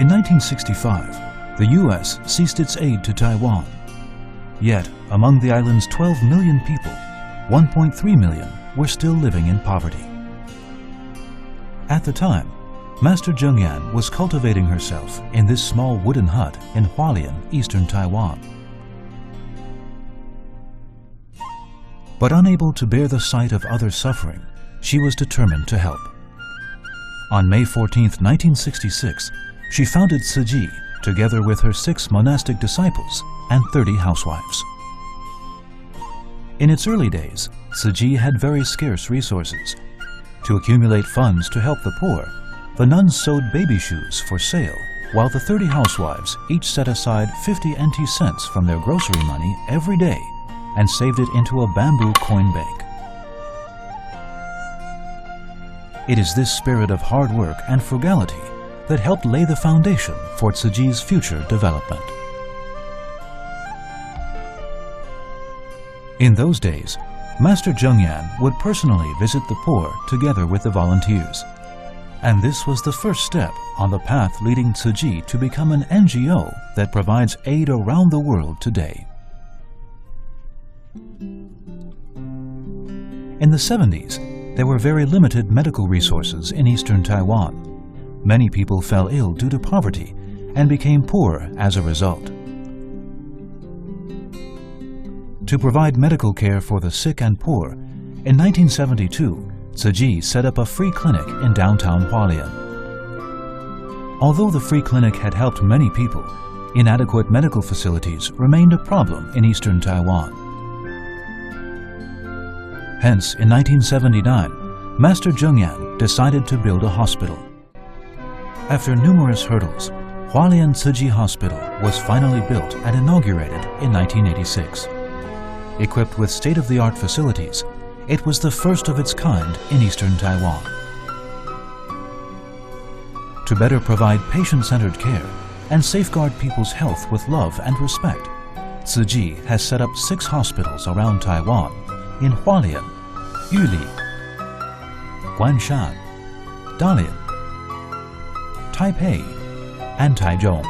In 1965, the U.S. ceased its aid to Taiwan. Yet, among the island's 12 million people, 1.3 million were still living in poverty. At the time, Master Zhengyan was cultivating herself in this small wooden hut in Hualien, eastern Taiwan. But unable to bear the sight of others suffering, she was determined to help. On May 14, 1966, she founded Tzu Chi together with her 6 monastic disciples and 30 housewives. In its early days, Tzu Chi had very scarce resources. To accumulate funds to help the poor, the nuns sewed baby shoes for sale, while the 30 housewives each set aside 50 NT cents from their grocery money every day and saved it into a bamboo coin bank. It is this spirit of hard work and frugality that helped lay the foundation for Tzu Chi's future development. In those days, Master Zhengyan would personally visit the poor together with the volunteers. And this was the first step on the path leading Tzu Chi to become an NGO that provides aid around the world today. In the 70s, there were very limited medical resources in eastern Taiwan. Many people fell ill due to poverty and became poor as a result. To provide medical care for the sick and poor, in 1972, Tzu Chi set up a free clinic in downtown Hualien. Although the free clinic had helped many people, inadequate medical facilities remained a problem in eastern Taiwan. Hence, in 1979, Master Zhengyan decided to build a hospital. After numerous hurdles, Hualien Tzu Chi Hospital was finally built and inaugurated in 1986. Equipped with state-of-the-art facilities, it was the first of its kind in eastern Taiwan. To better provide patient-centered care and safeguard people's health with love and respect, Tzu Chi has set up 6 hospitals around Taiwan in Hualien, Yuli, Guanshan, Dalian, Taipei, and Taichung.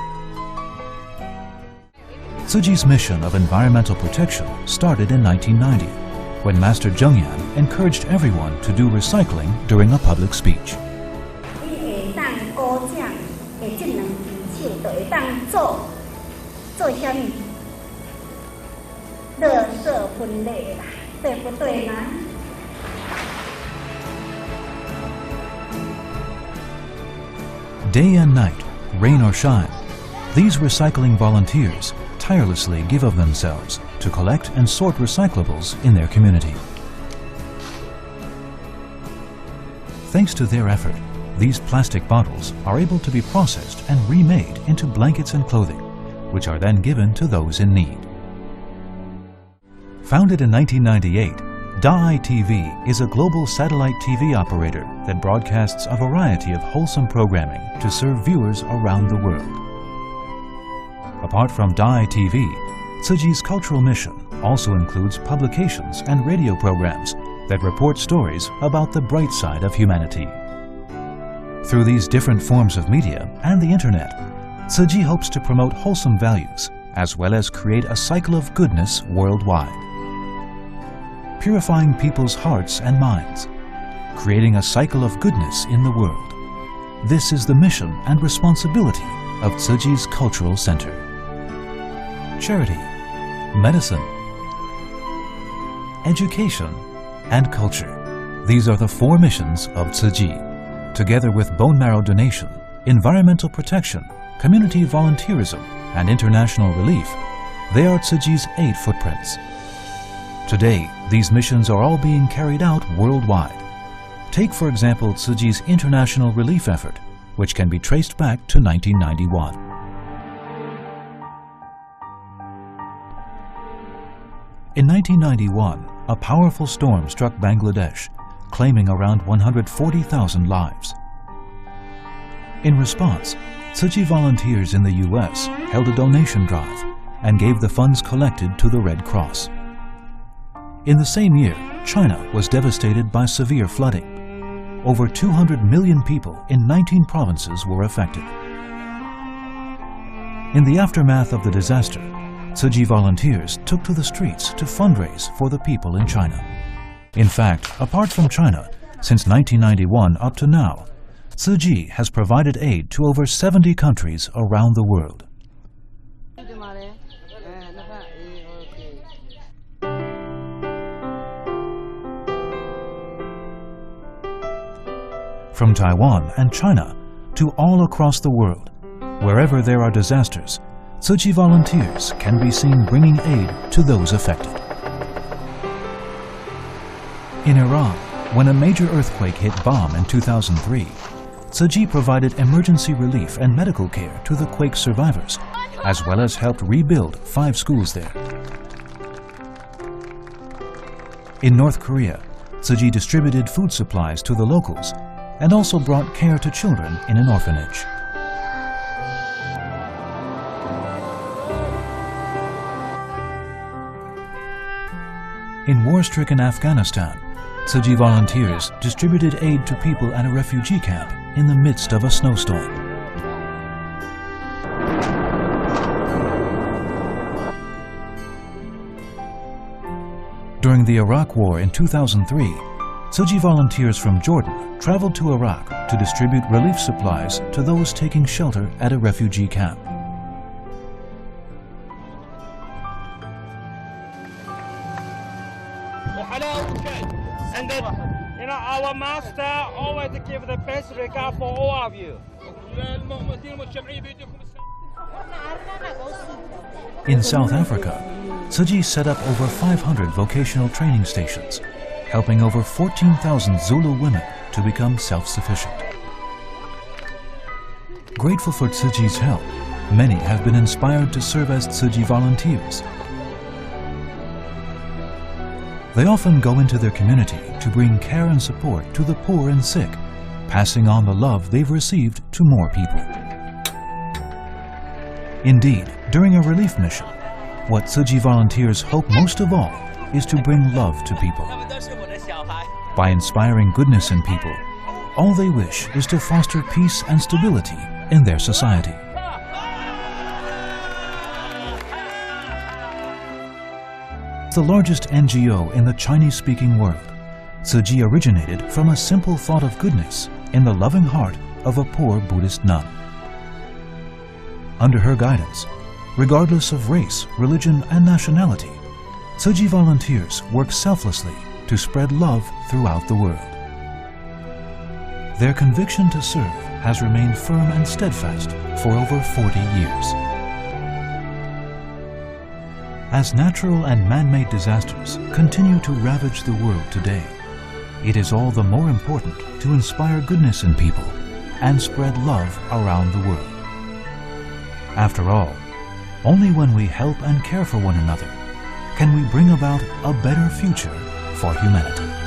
Tzu Chi's mission of environmental protection started in 1990, when Master Zhengyan encouraged everyone to do recycling during a public speech. Day and night, rain or shine, these recycling volunteers tirelessly give of themselves to collect and sort recyclables in their community. Thanks to their effort, these plastic bottles are able to be processed and remade into blankets and clothing, which are then given to those in need. Founded in 1998, Da'ai TV is a global satellite TV operator that broadcasts a variety of wholesome programming to serve viewers around the world. Apart from Da'ai TV, Tzu Chi's cultural mission also includes publications and radio programs that report stories about the bright side of humanity. Through these different forms of media and the internet, Tzu Chi hopes to promote wholesome values as well as create a cycle of goodness worldwide. Purifying people's hearts and minds, creating a cycle of goodness in the world. This is the mission and responsibility of Tzu Chi's Cultural Center. Charity, medicine, education, and culture. These are the 4 missions of Tzu Chi. Together with bone marrow donation, environmental protection, community volunteerism, and international relief, they are Tzu Chi's 8 footprints. Today, these missions are all being carried out worldwide. Take, for example, Tzu Chi's international relief effort, which can be traced back to 1991. In 1991, a powerful storm struck Bangladesh, claiming around 140,000 lives. In response, Tzu Chi volunteers in the U.S. held a donation drive and gave the funds collected to the Red Cross. In the same year, China was devastated by severe flooding. Over 200 million people in 19 provinces were affected. In the aftermath of the disaster, Tzu Chi volunteers took to the streets to fundraise for the people in China. In fact, apart from China, since 1991 up to now, Tzu Chi has provided aid to over 70 countries around the world. From Taiwan and China to all across the world, wherever there are disasters, Tzu Chi volunteers can be seen bringing aid to those affected. In Iran, when a major earthquake hit Bam in 2003, Tzu Chi provided emergency relief and medical care to the quake survivors, as well as helped rebuild 5 schools there. In North Korea, Tzu Chi distributed food supplies to the locals and also brought care to children in an orphanage. In war-stricken Afghanistan, Tzu Chi volunteers distributed aid to people at a refugee camp in the midst of a snowstorm. During the Iraq War in 2003, Tzu Chi volunteers from Jordan traveled to Iraq to distribute relief supplies to those taking shelter at a refugee camp. And our master always give the best regard for all of you. In South Africa, Tzu Chi set up over 500 vocational training stations, helping over 14,000 Zulu women to become self-sufficient. Grateful for Tzu Chi's help, many have been inspired to serve as Tzu Chi volunteers. They often go into their community to bring care and support to the poor and sick, passing on the love they've received to more people. Indeed, during a relief mission, what Tzu Chi volunteers hope most of all is to bring love to people. By inspiring goodness in people, all they wish is to foster peace and stability in their society. The largest NGO in the Chinese-speaking world, Tzu Chi originated from a simple thought of goodness in the loving heart of a poor Buddhist nun. Under her guidance, regardless of race, religion, and nationality, Tzu Chi volunteers work selflessly to spread love throughout the world. Their conviction to serve has remained firm and steadfast for over 40 years. As natural and man-made disasters continue to ravage the world today, it is all the more important to inspire goodness in people and spread love around the world. After all, only when we help and care for one another can we bring about a better future for humanity.